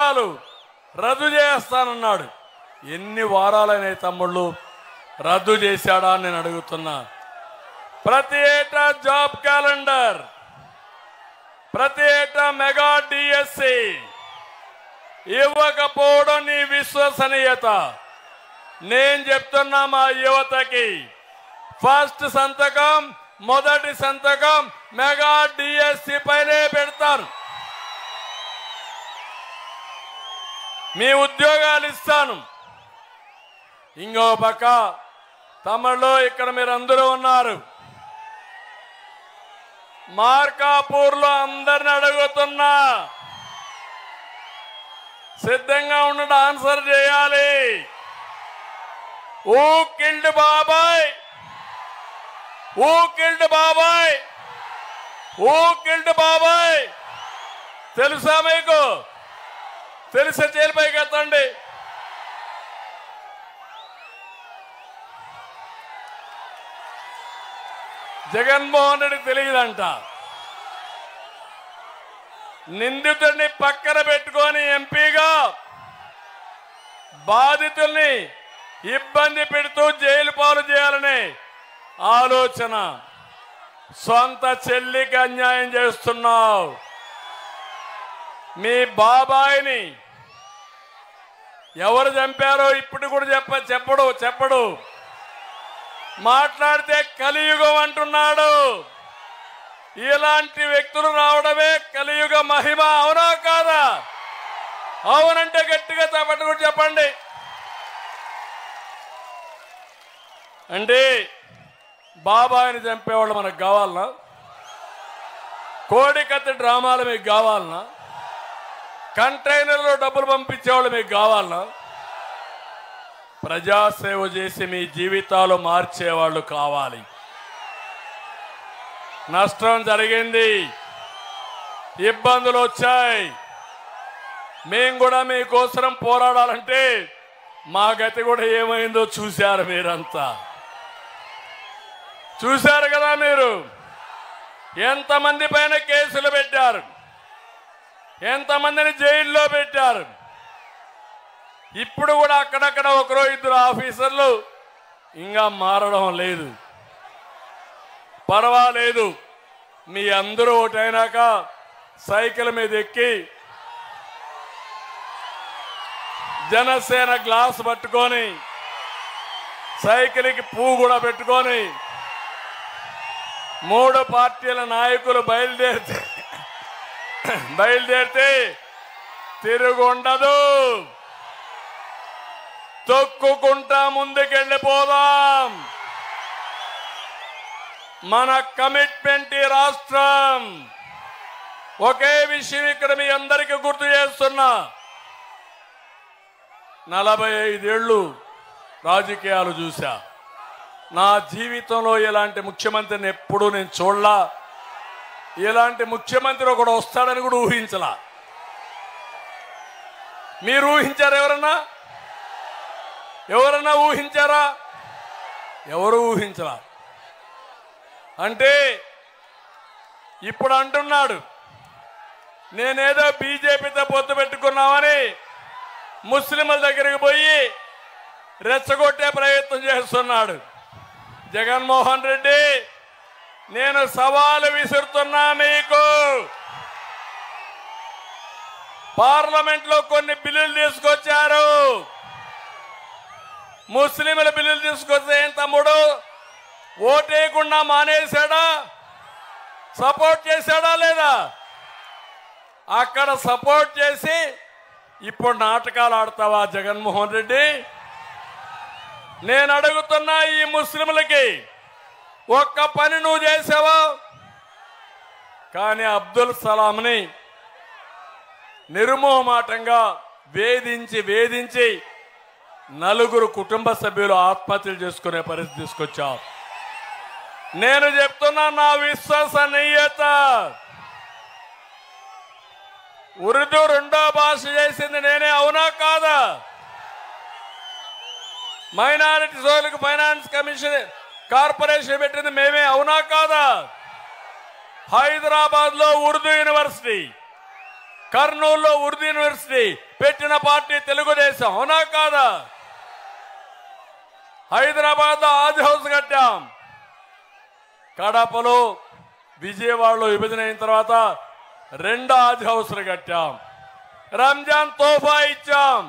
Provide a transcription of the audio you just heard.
వారాలు రద్దు చేస్తానన్నాడు. ఎన్ని వారాలైన తమ్ముళ్ళు రద్దు చేశాడా అని నేను అడుగుతున్నా. ప్రతి ఏటా జాబ్ క్యాలెండర్, ప్రతి ఏటా మెగా డిఎస్సి ఇవ్వకపోవడం నీ విశ్వసనీయత. నేను చెప్తున్నా మా యువతకి, ఫస్ట్ సంతకం, మొదటి సంతకం మెగా డిఎస్సి పైనే పెడతారు. మీ ఉద్యోగాలు ఇస్తాను. ఇంకో పక్క తమిళలో ఇక్కడ మీరందరూ ఉన్నారు. మార్కాపూర్లో అందరిని అడుగుతున్నా, సిద్ధంగా ఉండండి, ఆన్సర్ చేయాలి. హూ కిల్డ్ బాబాయ్? హూ కిల్డ్ బాబాయ్? హూ కిల్డ్ బాబాయ్? తెలుసా మీకు? తెలిసే చేలిపైకి ఎత్తండి. జగన్మోహన్ రెడ్డి తెలియదంట. నిందితుడిని పక్కన పెట్టుకొని ఎంపీగా బాధితుల్ని ఇబ్బంది పెడుతూ జైలు పాలు చేయాలనే ఆలోచన. సొంత చెల్లికి అన్యాయం చేస్తున్నావు. మీ బాబాయిని ఎవరు చంపారో ఇప్పుడు కూడా చెప్పడు. మాట్లాడితే కలియుగం అంటున్నాడు. ఇలాంటి వ్యక్తులు రావడమే కలియుగ మహిమ. అవునా కాదా? అవునంటే గట్టిగా పట్టుకుని చెప్పండి. అంటే బాబాయిని చంపేవాళ్ళు మనకు కావాలనా? కోడికత్తి డ్రామాలు మీకు కావాలనా? కంటైనర్లో డబ్బులు పంపించేవాళ్ళు మీకు కావాలనా? ప్రజాసేవ చేసి మీ జీవితాలు మార్చేవాళ్ళు కావాలి. నష్టం జరిగింది, ఇబ్బందులు వచ్చాయి. మేము కూడా మీకోసం పోరాడాలంటే మా గతి కూడా ఏమైందో చూశారు. మీరంతా చూశారు కదా. మీరు ఎంతమంది పైన కేసులు పెట్టారు, ఎంతమందిని జైల్లో పెట్టారు. ఇప్పుడు కూడా అక్కడక్కడ ఒకరో ఇద్దరు ఆఫీసర్లు ఇంకా మారడం లేదు. పర్వాలేదు, మీ అందరూ ఒకటైనాక సైకిల్ మీద ఎక్కి జనసేన గ్లాస్ పట్టుకొని సైకిల్కి పువ్వు కూడా పెట్టుకొని 3 పార్టీల నాయకులు బయలుదేరితే తిరుగుండదు. తొక్కుకుంటా ముందుకెళ్ళిపోదాం. మన కమిట్మెంట్ ఈ రాష్ట్రం. ఒకే విషయం ఇక్కడ మీ అందరికీ గుర్తు చేస్తున్నా. 45 ఏళ్ళు రాజకీయాలు చూశా. నా జీవితంలో ఇలాంటి ముఖ్యమంత్రిని ఎప్పుడూ నేను చూడలా. ఇలాంటి ముఖ్యమంత్రి ఒకడు వస్తాడని కూడా ఊహించలా. మీరు ఊహించారు? ఎవరన్నా ఊహించారా? ఎవరు ఊహించలా. అంటే ఇప్పుడు అంటున్నాడు నేనేదో బీజేపీతో పొత్తు పెట్టుకున్నామని ముస్లింల దగ్గరికి పోయి రెచ్చగొట్టే ప్రయత్నం చేస్తున్నాడు. జగన్మోహన్ రెడ్డి, నేను సవాలు విసురుతున్నా మీకు. పార్లమెంట్లో కొన్ని బిల్లులు తీసుకొచ్చారు. ముస్లింల బిల్లులు తీసుకొస్తే ఏం తమ్ముడు, ఓటేయకుండా మానేశాడా? సపోర్ట్ చేశాడా లేదా? అక్కడ సపోర్ట్ చేసి ఇప్పుడు నాటకాలు ఆడతావా జగన్మోహన్ రెడ్డి? నేను అడుగుతున్నా, ఈ ముస్లింలకి ఒక్క పని నువ్వు చేసావా? కానీ అబ్దుల్ సలాంని నిర్మోహమాటంగా వేధించి 4 కుటుంబ సభ్యులు ఆత్మహత్యలు చేసుకునే పరిస్థితి తీసుకొచ్చావు. నేను చెప్తున్నా, నా విశ్వసనీయత. ఉర్దూ 2వ భాష చేసింది నేనే, అవునా కాదా? మైనారిటీ సోదరులకు ఫైనాన్స్ కమిషన్ కార్పొరేషన్ పెట్టింది మేమే, అవునా కాదా? హైదరాబాద్ లో ఉర్దూ యూనివర్సిటీ, కర్నూలులో ఉర్దూ యూనివర్సిటీ పెట్టిన పార్టీ తెలుగుదేశం, అవునా కాదా? హైదరాబాద్ లో ఆది హౌస్ కట్టాం. కడపలో విజయవాడలో విభజన అయిన తర్వాత 2 ఆది హౌస్లు కట్టాం. రంజాన్ తోఫా ఇచ్చాం.